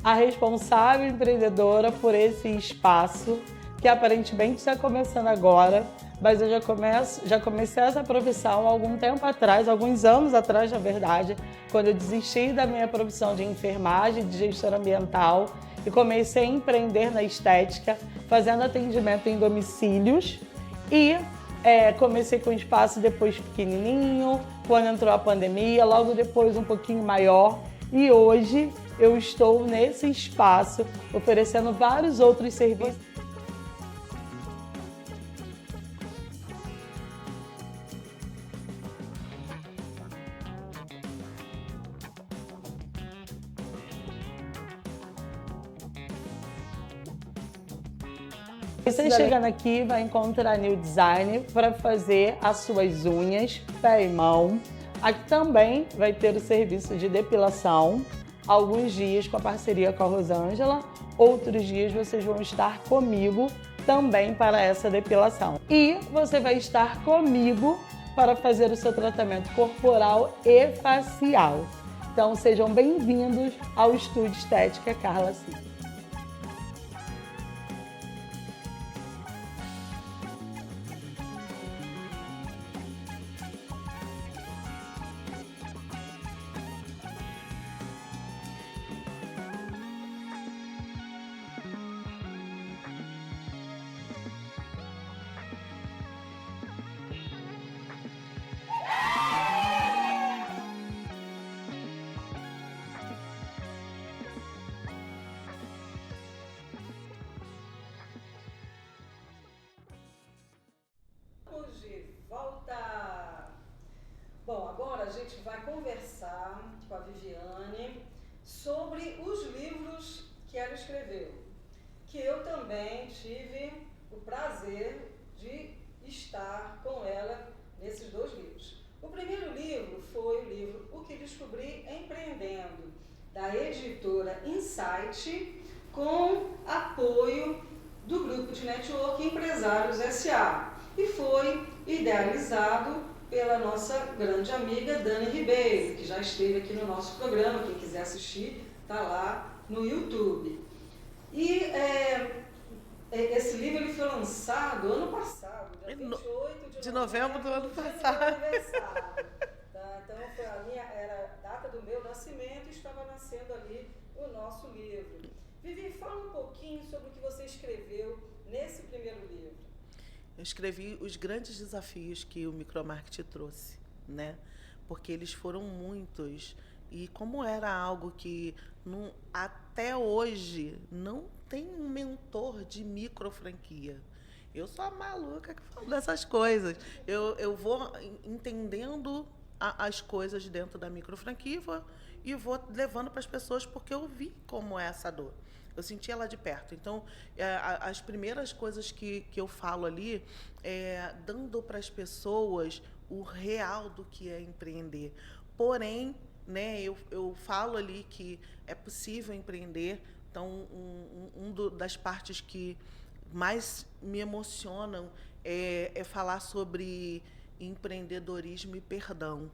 A responsável empreendedora por esse espaço, que aparentemente está começando agora, mas eu já comecei essa profissão há algum tempo atrás, alguns anos atrás, na verdade, quando eu desisti da minha profissão de enfermagem, de gestora ambiental, e comecei a empreender na estética, fazendo atendimento em domicílios, e comecei com um espaço depois pequenininho, quando entrou a pandemia, logo depois um pouquinho maior, e hoje eu estou nesse espaço oferecendo vários outros serviços. Você chegando aqui vai encontrar New Design para fazer as suas unhas, pé e mão. Aqui também vai ter o serviço de depilação, alguns dias com a parceria com a Rosângela, outros dias vocês vão estar comigo também para essa depilação. E você vai estar comigo para fazer o seu tratamento corporal e facial. Então sejam bem-vindos ao Estúdio Estética Carla Cis. De volta! Bom, agora a gente vai conversar com a Viviane sobre os livros que ela escreveu, que eu também tive o prazer de estar com ela nesses dois livros. O primeiro livro foi o livro O que Descobri Empreendendo, da editora Insight, com apoio do grupo de network Empresários S.A. e foi idealizado pela nossa grande amiga Dani Ribeiro, que já esteve aqui no nosso programa. Quem quiser assistir, está lá no YouTube. E Esse livro ele foi lançado ano passado, dia 28 de novembro do ano passado. Aniversário, tá? Então, era a data do meu nascimento e estava nascendo ali o nosso livro. Vivi, fala um pouquinho sobre o que você escreveu nesse primeiro livro. Eu escrevi os grandes desafios que o micromarketing trouxe, né? Porque eles foram muitos. E como era algo que até hoje não tem um mentor de micro franquia. Eu sou a maluca que falo dessas coisas. Eu vou entendendo as coisas dentro da micro franquia e vou levando para as pessoas porque eu vi como é essa dor. Eu senti ela de perto. Então, as primeiras coisas que eu falo ali é dando para as pessoas o real do que é empreender. Porém, né, eu falo ali que é possível empreender. Então, das partes que mais me emocionam é falar sobre empreendedorismo e perdão.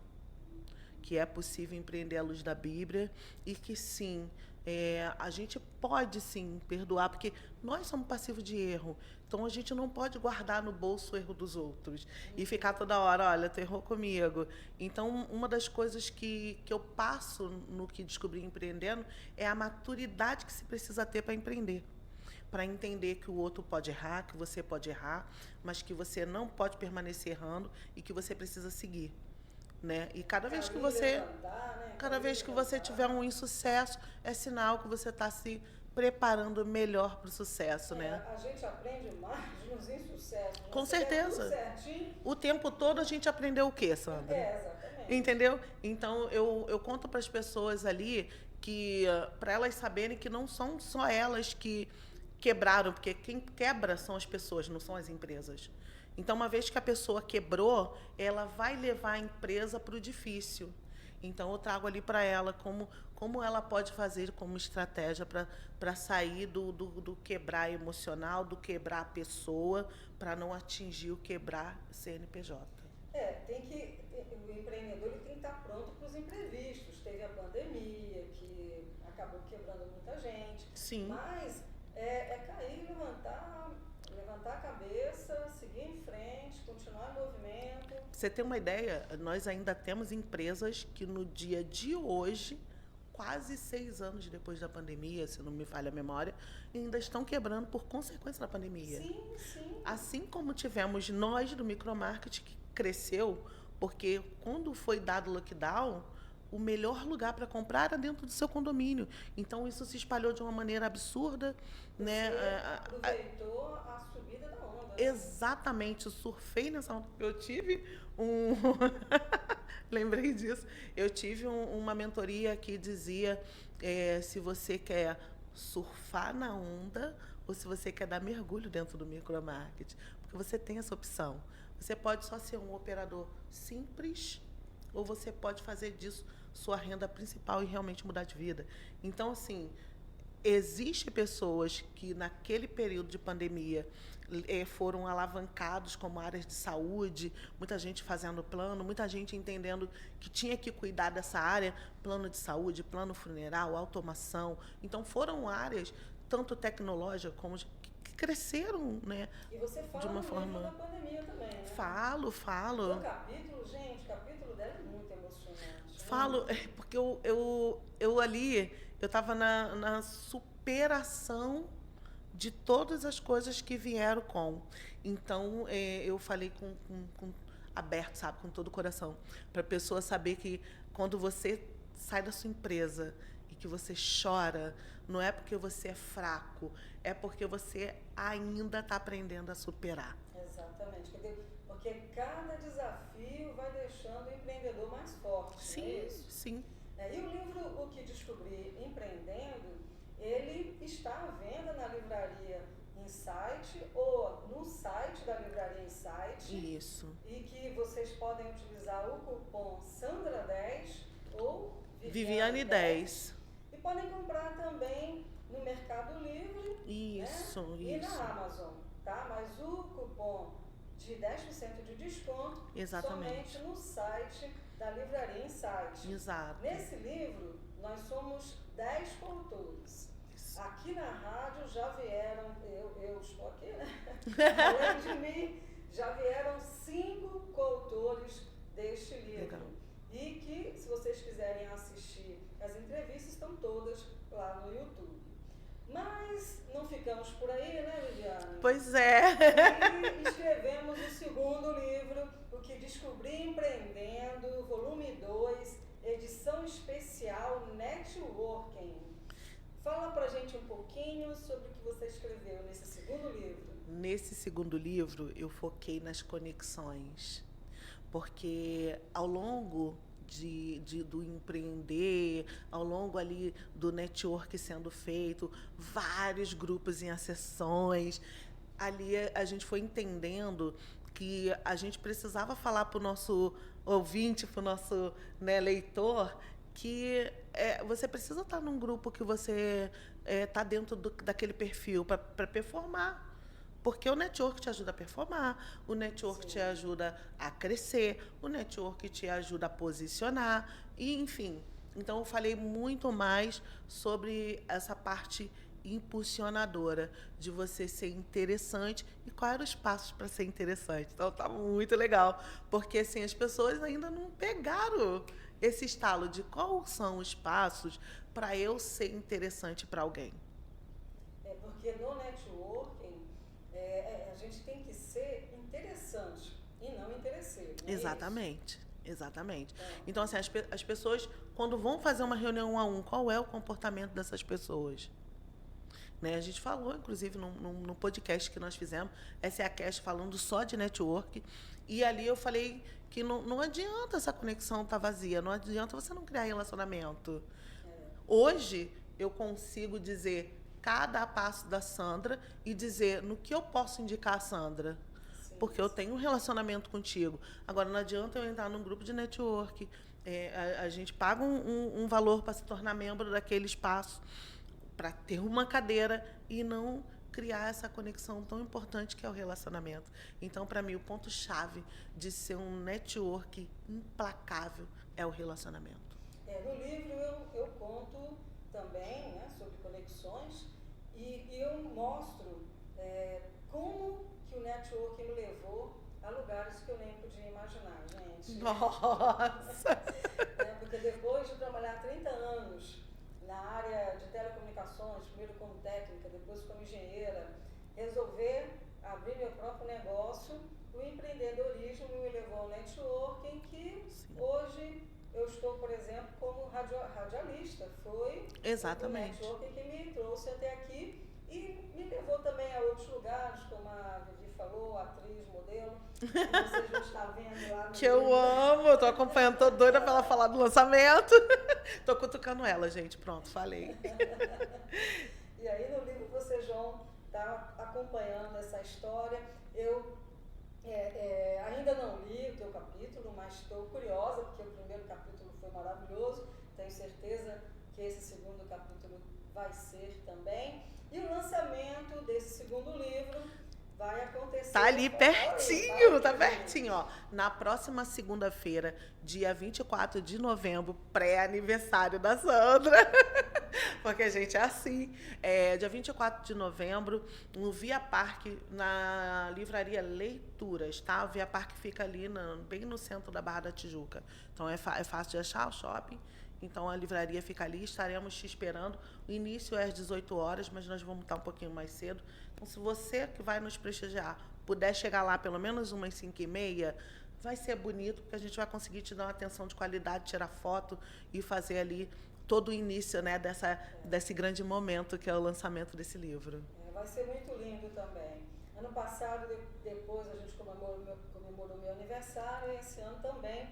Que é possível empreender à luz da Bíblia e que, sim, a gente pode, sim, perdoar, porque nós somos passivos de erro. Então, a gente não pode guardar no bolso o erro dos outros e ficar toda hora, olha, tu errou comigo. Então, uma das coisas que eu passo no que descobri empreendendo é a maturidade que se precisa ter para empreender. Para entender que o outro pode errar, que você pode errar, mas que você não pode permanecer errando e que você precisa seguir. Né? E cada vez que você tiver um insucesso, é sinal que você está se preparando melhor para o sucesso, né? A gente aprende mais nos insucessos. Com certeza. O tempo todo a gente aprendeu o quê, Sandra? Exatamente. Entendeu? Então, eu conto para as pessoas ali que, para elas saberem que não são só elas que quebraram, porque quem quebra são as pessoas, não são as empresas. Então, uma vez que a pessoa quebrou, ela vai levar a empresa para o difícil. Então, eu trago ali para ela como ela pode fazer como estratégia para sair do quebrar emocional, do quebrar a pessoa, para não atingir o quebrar CNPJ. O empreendedor ele tem que estar pronto para os imprevistos. Teve a pandemia, que acabou quebrando muita gente. Sim. Mas cair, levantar a cabeça, seguir em frente, continuar em movimento. Pra você ter uma ideia, nós ainda temos empresas que no dia de hoje, quase 6 anos depois da pandemia, se não me falha a memória, ainda estão quebrando por consequência da pandemia. Sim, sim. Assim como tivemos nós do micromarketing que cresceu, porque quando foi dado o lockdown, o melhor lugar para comprar era dentro do seu condomínio. Então, isso se espalhou de uma maneira absurda. Você né? aproveitou a subida da onda. Exatamente. Eu surfei nessa onda. Eu tive Lembrei disso. Eu tive uma mentoria que dizia se você quer surfar na onda ou se você quer dar mergulho dentro do micromarketing. Porque você tem essa opção. Você pode só ser um operador simples ou você pode fazer disso sua renda principal e realmente mudar de vida. Então, assim, existem pessoas que naquele período de pandemia foram alavancados como áreas de saúde, muita gente fazendo plano, muita gente entendendo que tinha que cuidar dessa área, plano de saúde, plano funeral, automação. Então, foram áreas, tanto tecnológicas como que cresceram, né? E você fala de uma forma da pandemia também, né? Falo. O capítulo, gente, o capítulo dela é muito emocionante. Falo, porque eu ali, eu estava na superação de todas as coisas que vieram com. Então, eu falei com aberto, sabe, com todo o coração, para a pessoa saber que quando você sai da sua empresa e que você chora, não é porque você é fraco, é porque você ainda está aprendendo a superar. Exatamente, porque cada desafio vai deixando o empreendedor mais forte. Sim, não é isso? Sim. E o livro O Que Descobri Empreendendo, ele está à venda na livraria Insight ou no site da livraria Insight. Isso. E que vocês podem utilizar o cupom Sandra10 ou Viviane10. E podem comprar também no Mercado Livre. Isso, né? E na Amazon, tá? Mas o cupom de 10% de desconto somente no site da livraria Insight. Exato. Nesse livro, nós somos 10 coautores. Aqui na rádio já vieram, eu estou aqui, né? Além de mim, já vieram 5 coautores deste livro. Legal. E que, se vocês quiserem assistir as entrevistas, estão todas lá no YouTube. Mas não ficamos por aí, né, Viviane? Pois é. E escrevemos o segundo livro, O que Descobri Empreendendo, volume 2, edição especial Networking. Fala pra gente um pouquinho sobre o que você escreveu nesse segundo livro. Nesse segundo livro, eu foquei nas conexões, porque ao longo do empreender, ao longo ali do network sendo feito, vários grupos em sessões, ali a gente foi entendendo que a gente precisava falar para o nosso ouvinte, para o nosso, né, leitor, que você precisa estar num grupo que você está dentro daquele perfil para performar. Porque o network te ajuda a performar, o network Sim. te ajuda a crescer, o network te ajuda a posicionar, e enfim. Então, eu falei muito mais sobre essa parte impulsionadora, de você ser interessante e quais eram os passos para ser interessante. Então, tá muito legal, porque assim, as pessoas ainda não pegaram esse estalo de quais são os passos para eu ser interessante para alguém. Porque no networking, a gente tem que ser interessante e não interesseiro. Não é Exatamente, exatamente. isso? Então, assim, as pessoas, quando vão fazer uma reunião 1 a 1, qual é o comportamento dessas pessoas? Né? A gente falou, inclusive, no podcast que nós fizemos, SAcast, falando só de network, e ali eu falei que não adianta essa conexão estar vazia, não adianta você não criar relacionamento. Hoje, eu consigo dizer cada passo da Sandra e dizer no que eu posso indicar a Sandra. Sim, Porque eu tenho um relacionamento contigo. Agora, não adianta eu entrar num grupo de network. A gente paga um valor para se tornar membro daquele espaço, para ter uma cadeira e não criar essa conexão tão importante que é o relacionamento. Então, para mim, o ponto-chave de ser um network implacável é o relacionamento. No livro eu conto também, né, sobre conexões e eu mostro como que o networking me levou a lugares que eu nem podia imaginar, gente. Nossa! Porque depois de trabalhar 30 anos na área de telecomunicações, primeiro como técnica, depois como engenheira, resolver abrir meu próprio negócio, o empreendedorismo me levou ao networking, que Sim. hoje eu estou, por exemplo, como radialista. Foi Exatamente. o networking que me trouxe até aqui e me levou também a outros lugares, como a Vivi falou, atriz, modelo, que vocês vão estar vendo lá no Que eu livro. amo, eu tô acompanhando, tô doida pra ela falar do lançamento. Tô cutucando ela, gente. Pronto, falei. E aí no livro vocês vão estar acompanhando essa história. Eu ainda não li o teu capítulo, mas estou curiosa, porque o primeiro capítulo foi maravilhoso. Tenho certeza que esse segundo capítulo vai ser também. E o lançamento desse segundo livro vai acontecer. Tá ali pertinho, tá pertinho, ó. Na próxima segunda-feira, dia 24 de novembro, pré-aniversário da Sandra. Porque a gente é assim. Dia 24 de novembro, no Via Parque, na livraria Leituras, tá? O Via Parque fica ali bem no centro da Barra da Tijuca. Então é fácil de achar o shopping. Então a livraria fica ali, estaremos te esperando. O início é às 18 horas, mas nós vamos estar um pouquinho mais cedo. Então, se você que vai nos prestigiar puder chegar lá pelo menos umas 5h30, vai ser bonito, porque a gente vai conseguir te dar uma atenção de qualidade, tirar foto e fazer ali todo o início, né, desse grande momento que é o lançamento desse livro. Vai ser muito lindo também. Ano passado, depois a gente comemorou meu aniversário, e esse ano também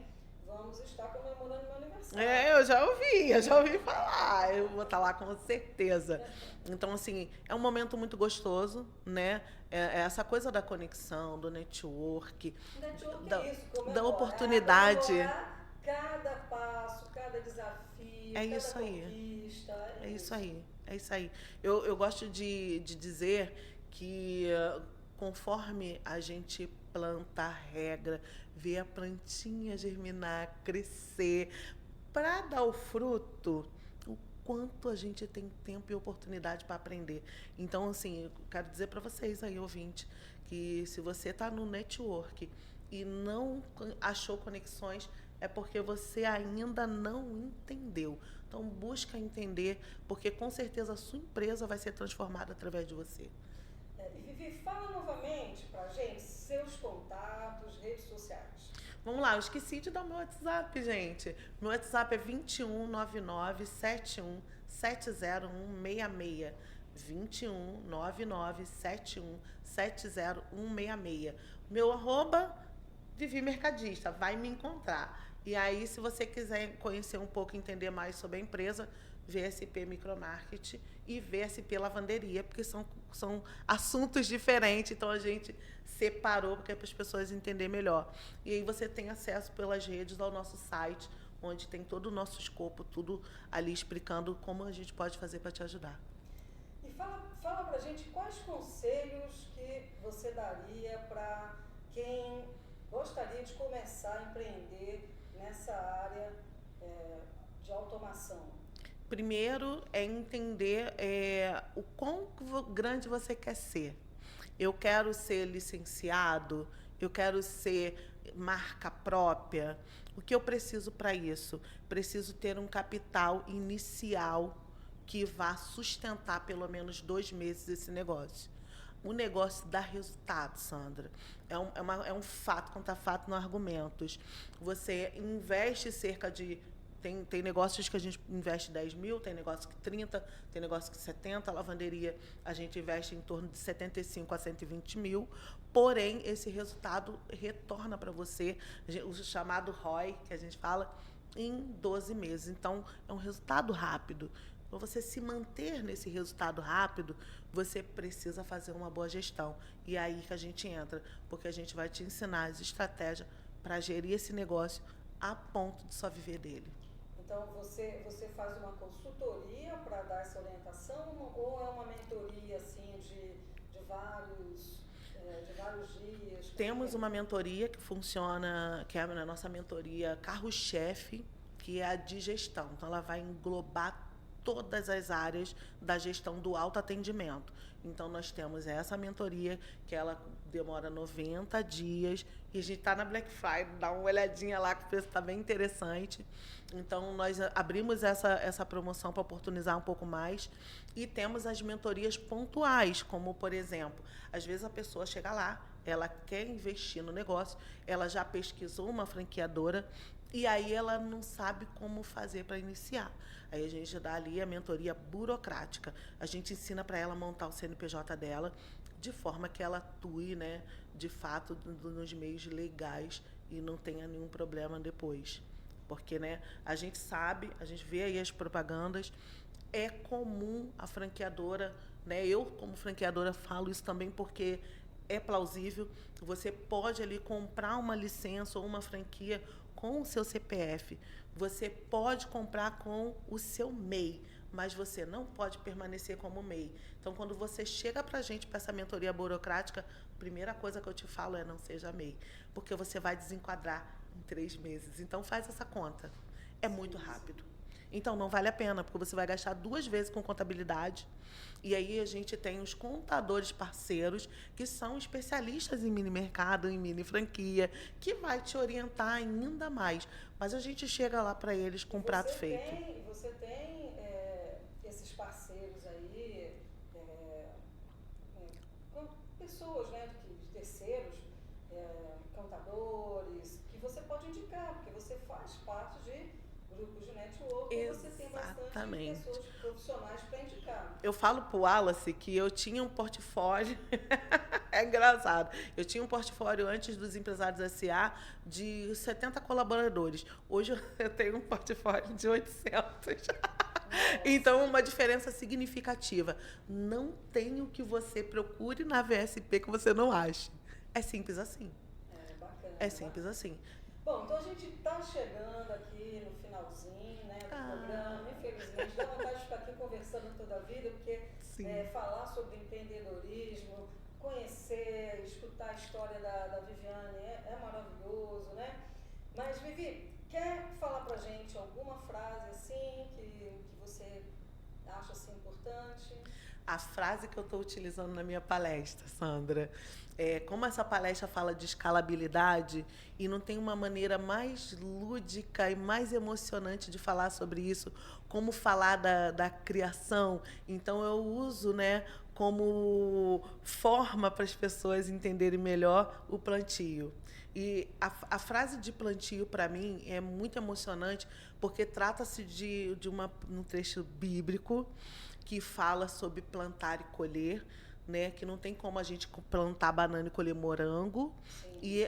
vamos estar comemorando meu aniversário. Eu já ouvi falar. Eu vou estar lá com certeza. Então, assim, é um momento muito gostoso, né? Essa coisa da conexão, do network, Network é isso, comemorar, da oportunidade. comemorar cada passo, cada desafio, cada Isso aí. conquista. É isso aí, é isso aí. Eu gosto de dizer que conforme a gente planta, regra, vê a plantinha germinar, crescer, para dar o fruto, quanto a gente tem tempo e oportunidade para aprender. Então, assim, eu quero dizer para vocês aí, ouvinte, que se você está no network e não achou conexões, é porque você ainda não entendeu. Então, busca entender, porque com certeza a sua empresa vai ser transformada através de você. E Vivi, fala novamente para a gente seus contatos, redes sociais. Vamos lá, eu esqueci de dar meu WhatsApp, gente. Meu WhatsApp é 2199-71-70166. 2199-71-70166. Meu @ Vivi Mercadista, vai me encontrar. E aí, se você quiser conhecer um pouco, entender mais sobre a empresa, VSP Micromarket e VSP Lavanderia, porque são assuntos diferentes, então a gente separou para as pessoas entenderem melhor. E aí você tem acesso pelas redes ao nosso site, onde tem todo o nosso escopo, tudo ali explicando como a gente pode fazer para te ajudar. E fala pra gente quais conselhos que você daria para quem gostaria de começar a empreender nessa área de automação. Primeiro é entender o quão grande você quer ser. Eu quero ser licenciado, eu quero ser marca própria. O que eu preciso para isso? Preciso ter um capital inicial que vá sustentar pelo menos 2 meses esse negócio. O negócio dá resultado, Sandra. É um fato contra fato no argumentos. Você investe cerca de... Tem negócios que a gente investe 10 mil, tem negócio que 30, tem negócio que 70. A lavanderia a gente investe em torno de 75 a 120 mil. Porém, esse resultado retorna para você, o chamado ROI, que a gente fala, em 12 meses. Então, é um resultado rápido. Para você se manter nesse resultado rápido, você precisa fazer uma boa gestão. E é aí que a gente entra, porque a gente vai te ensinar as estratégias para gerir esse negócio a ponto de só viver dele. Então, você faz uma consultoria para dar essa orientação ou é uma mentoria assim, de vários dias? Temos uma mentoria que funciona, que é a nossa mentoria carro-chefe, que é a de gestão. Então, ela vai englobar todas as áreas da gestão do autoatendimento. Então, nós temos essa mentoria, que ela demora 90 dias, e a gente está na Black Friday, dá uma olhadinha lá, que o preço está bem interessante. Então, nós abrimos essa promoção para oportunizar um pouco mais, e temos as mentorias pontuais, como, por exemplo, às vezes a pessoa chega lá, ela quer investir no negócio, ela já pesquisou uma franqueadora, e aí ela não sabe como fazer para iniciar. Aí a gente dá ali a mentoria burocrática. A gente ensina para ela montar o CNPJ dela de forma que ela atue, né, de fato, nos meios legais e não tenha nenhum problema depois. Porque, né, a gente sabe, a gente vê aí as propagandas, é comum a franqueadora, né, eu como franqueadora falo isso também porque é plausível, você pode ali comprar uma licença ou uma franquia com o seu CPF, você pode comprar com o seu MEI, mas você não pode permanecer como MEI. Então, quando você chega para a gente, para essa mentoria burocrática, a primeira coisa que eu te falo é não seja MEI, porque você vai desenquadrar em 3 meses. Então, faz essa conta. É muito rápido. Então, não vale a pena, porque você vai gastar 2 vezes com contabilidade. E aí a gente tem os contadores parceiros, que são especialistas em mini mercado, em mini franquia, que vai te orientar ainda mais. Mas a gente chega lá para eles com prato feito. Você tem esses parceiros aí, pessoas, né, de terceiros, contadores, que você pode indicar, porque você faz parte de grupos de network, e você tem bastante pessoas profissionais para indicar. Eu falo para o Wallace que eu tinha um portfólio, é engraçado, eu tinha um portfólio antes dos Empresários S.A. de 70 colaboradores. Hoje eu tenho um portfólio de 800. Então, uma diferença significativa. Não tem o que você procure na VSP que você não ache. É simples assim. Bacana. É simples assim. Bom, então a gente está chegando aqui no finalzinho, né, do programa. Infelizmente, dá vontade de ficar aqui conversando toda a vida, porque falar sobre empreendedorismo, conhecer, escutar a história da Viviane é maravilhoso, né? Mas, Vivi, quer falar pra gente alguma frase assim que você acha assim importante? A frase que eu estou utilizando na minha palestra, Sandra, como essa palestra fala de escalabilidade e não tem uma maneira mais lúdica e mais emocionante de falar sobre isso, como falar da criação. Então, eu uso, né, como forma para as pessoas entenderem melhor o plantio. E a frase de plantio, para mim, é muito emocionante, porque trata-se de um trecho bíblico que fala sobre plantar e colher, né? Que não tem como a gente plantar banana e colher morango. E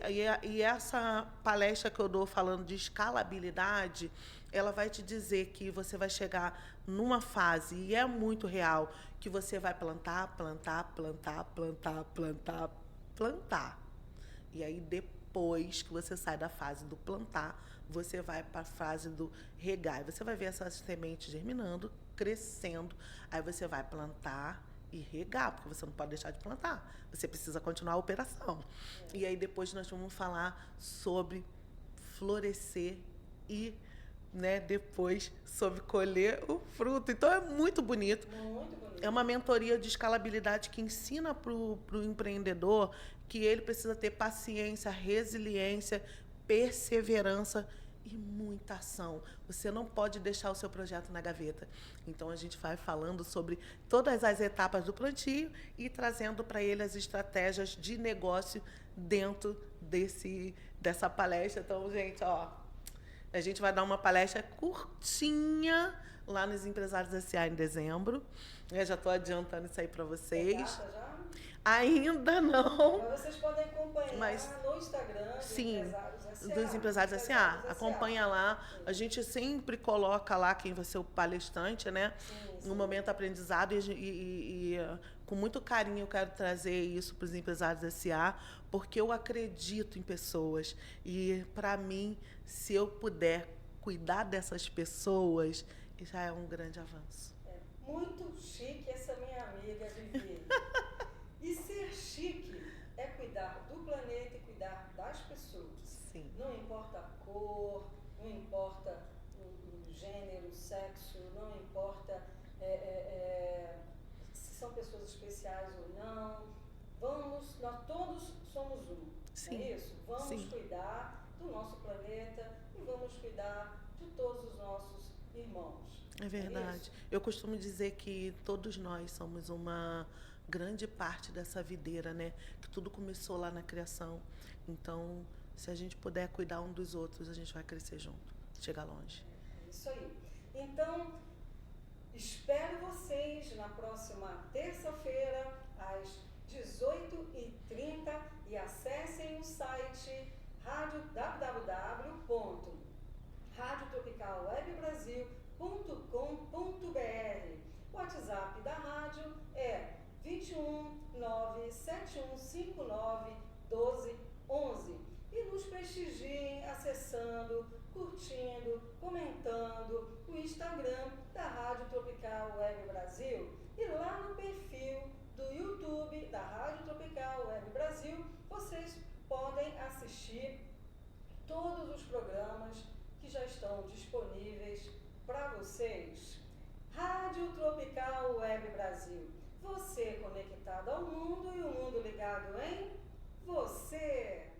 essa palestra que eu dou falando de escalabilidade, ela vai te dizer que você vai chegar numa fase, e é muito real, que você vai plantar, plantar, plantar, plantar, plantar, plantar. E aí, depois que você sai da fase do plantar, você vai para a fase do regar. E você vai ver essas sementes germinando, crescendo. Aí você vai plantar e regar, porque você não pode deixar de plantar. Você precisa continuar a operação. E aí depois nós vamos falar sobre florescer e, né, depois sobre colher o fruto. Então é muito bonito. Muito bonito. É uma mentoria de escalabilidade que ensina para o empreendedor que ele precisa ter paciência, resiliência, perseverança e muita ação. Você não pode deixar o seu projeto na gaveta. Então, a gente vai falando sobre todas as etapas do plantio e trazendo para ele as estratégias de negócio dentro dessa palestra. Então, gente, a gente vai dar uma palestra curtinha lá nos Empresários S.A. em dezembro. Eu já estou adiantando isso aí para vocês. Data já? Ainda não. Mas vocês podem acompanhar no Instagram dos Empresários S.A. Acompanha lá. A gente sempre coloca lá quem vai ser o palestrante, né? Sim. No momento aprendizado. E com muito carinho eu quero trazer isso para os Empresários S.A., porque eu acredito em pessoas. E, para mim, se eu puder cuidar dessas pessoas, já é um grande avanço. É muito chique essa minha amiga Vivi. E ser chique é cuidar do planeta e cuidar das pessoas. Sim. Não importa a cor, não importa o gênero, o sexo, não importa se são pessoas especiais ou não. Nós todos somos um. Sim. Não é isso? Vamos Sim. cuidar do nosso planeta e vamos cuidar de todos os nossos irmãos. É verdade. Eu costumo dizer que todos nós somos uma grande parte dessa videira, né? Que tudo começou lá na criação. Então, se a gente puder cuidar um dos outros, a gente vai crescer junto, chegar longe. É isso aí. Então, espero vocês na próxima terça-feira, às 18h30, e acessem o site www.radiotropicalwebbrasil.com.br. O WhatsApp da rádio é 21 97159 1211. E nos prestigiem acessando, curtindo, comentando o Instagram da Rádio Tropical Web Brasil. E lá no perfil do YouTube da Rádio Tropical Web Brasil, vocês podem assistir todos os programas que já estão disponíveis para vocês. Rádio Tropical Web Brasil. Você conectado ao mundo e o mundo ligado em você.